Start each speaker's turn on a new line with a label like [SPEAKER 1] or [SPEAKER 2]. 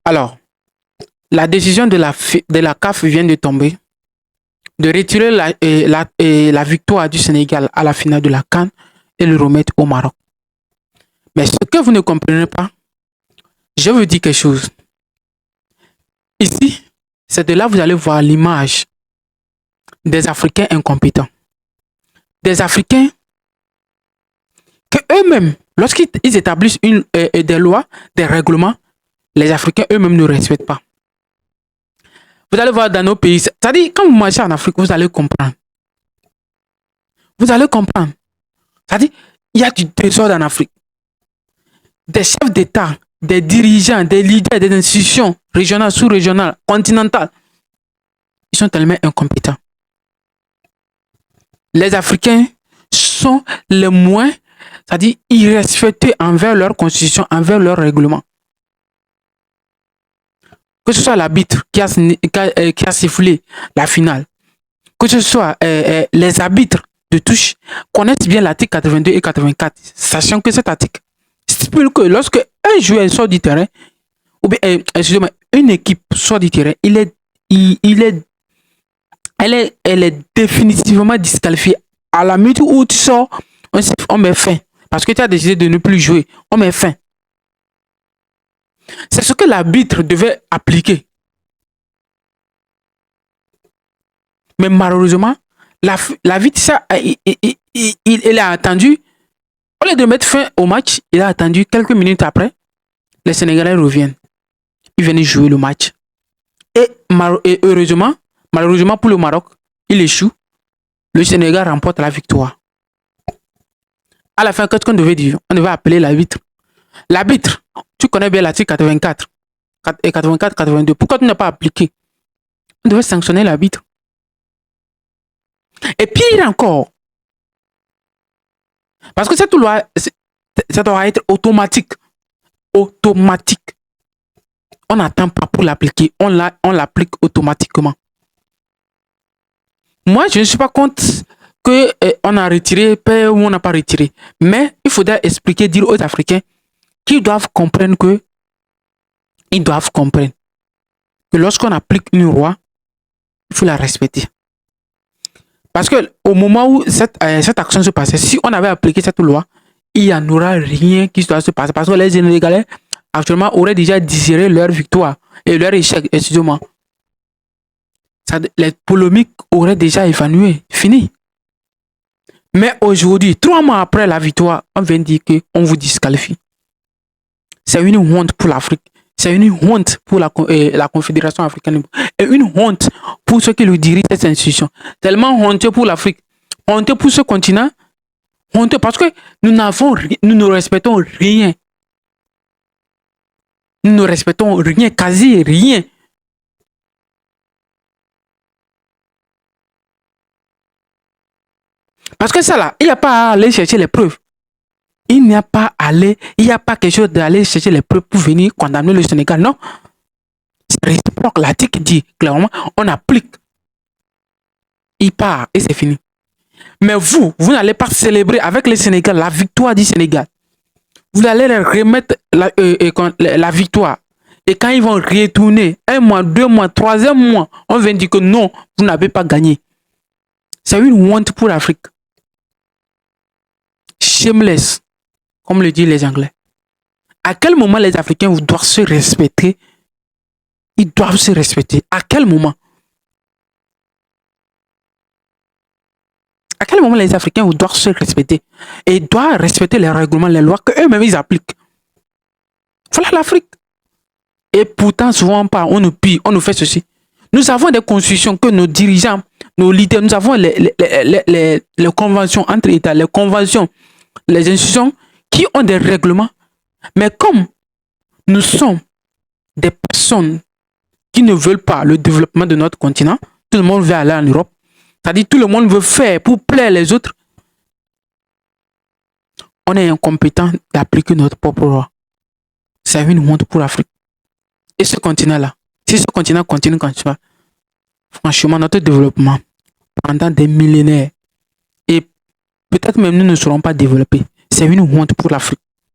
[SPEAKER 1] Alors, la décision de la CAF vient de tomber de retirer la victoire du Sénégal à la finale de la CAN et le remettre au Maroc. Mais ce que vous ne comprenez pas, je vous dis quelque chose. Ici, c'est de là que vous allez voir l'image des Africains incompétents. Des Africains que eux-mêmes, lorsqu'ils établissent des lois, des règlements, les Africains eux-mêmes ne respectent pas. Vous allez voir dans nos pays, c'est-à-dire quand vous marchez en Afrique, vous allez comprendre. Vous allez comprendre. C'est-à-dire, il y a du trésor en Afrique. Des chefs d'État, des dirigeants, des leaders, des institutions régionales, sous-régionales, continentales, ils sont tellement incompétents. Les Africains sont les moins, c'est-à-dire irrespectueux envers leur constitution, envers leur règlement. Que ce soit l'arbitre qui a sifflé la finale, que ce soit les arbitres de touche, connaissent bien l'article 82 et 84, sachant que cet article stipule que lorsque un joueur sort du terrain, ou bien, excusez-moi, une équipe sort du terrain, elle est définitivement disqualifiée. À la minute où tu sors, on met fin. Parce que tu as décidé de ne plus jouer, on met fin. C'est ce que l'arbitre devait appliquer. Mais malheureusement, l'arbitre, il a attendu. Au lieu de mettre fin au match, il a attendu quelques minutes après. Les Sénégalais reviennent. Ils viennent jouer le match. Et heureusement, malheureusement pour le Maroc, il échoue. Le Sénégal remporte la victoire. À la fin, qu'est-ce qu'on devait dire? On devait appeler l'arbitre. L'arbitre, tu connais bien l'article 84 et 84-82. Pourquoi tu n'as pas appliqué? On devait sanctionner l'arbitre. Et pire encore, parce que cette loi, ça doit être automatique. Automatique. On n'attend pas pour l'appliquer. On l'applique automatiquement. Moi, je ne suis pas contre qu'on a retiré ou on n'a pas retiré. Mais il faudrait expliquer, dire aux Africains qu'ils doivent comprendre que lorsqu'on applique une loi, il faut la respecter. Parce que au moment où cette action se passait, si on avait appliqué cette loi, il n'y en aura rien qui doit se passer. Parce que les Sénégalais, actuellement, auraient déjà digéré leur victoire et leur échec, excusez-moi. Les polémiques auraient déjà évanoué, fini. Mais aujourd'hui, 3 mois après la victoire, on vient dire qu'on vous disqualifie. C'est une honte pour l'Afrique. C'est une honte pour la Confédération africaine. Et une honte pour ceux qui le dirigent cette institution. Tellement honteux pour l'Afrique. Honteux pour ce continent. Honteux parce que nous ne respectons rien. Nous ne respectons rien, quasi rien. Parce que ça là, il n'y a pas à aller chercher les preuves. Il n'y a pas quelque chose d'aller chercher les preuves pour venir condamner le Sénégal. Non. C'est réciproque. L'article dit clairement, on applique. Il part et c'est fini. Mais vous n'allez pas célébrer avec le Sénégal la victoire du Sénégal. Vous allez leur remettre la victoire. Et quand ils vont retourner, 1 mois, 2 mois, 3e mois, on vient dire que non, vous n'avez pas gagné. C'est une honte pour l'Afrique. Shameless, comme le disent les Anglais. À quel moment les Africains doivent se respecter? Ils doivent se respecter. À quel moment? À quel moment les Africains doivent se respecter? Et ils doivent respecter les règlements, les lois qu'eux-mêmes ils appliquent. Voilà l'Afrique. Et pourtant, souvent, on nous pille, on nous fait ceci. Nous avons des constitutions que nos dirigeants, nos leaders, nous avons les conventions entre États, les conventions, les institutions qui ont des règlements. Mais comme nous sommes des personnes qui ne veulent pas le développement de notre continent, tout le monde veut aller en Europe, c'est-à-dire tout le monde veut faire pour plaire les autres, on est incompétent d'appliquer notre propre loi. C'est une honte pour l'Afrique. Et ce continent-là, si ce continent continue comme ça, franchement, notre développement, pendant des millénaires, et peut-être même nous ne serons pas développés. C'est une honte pour l'Afrique.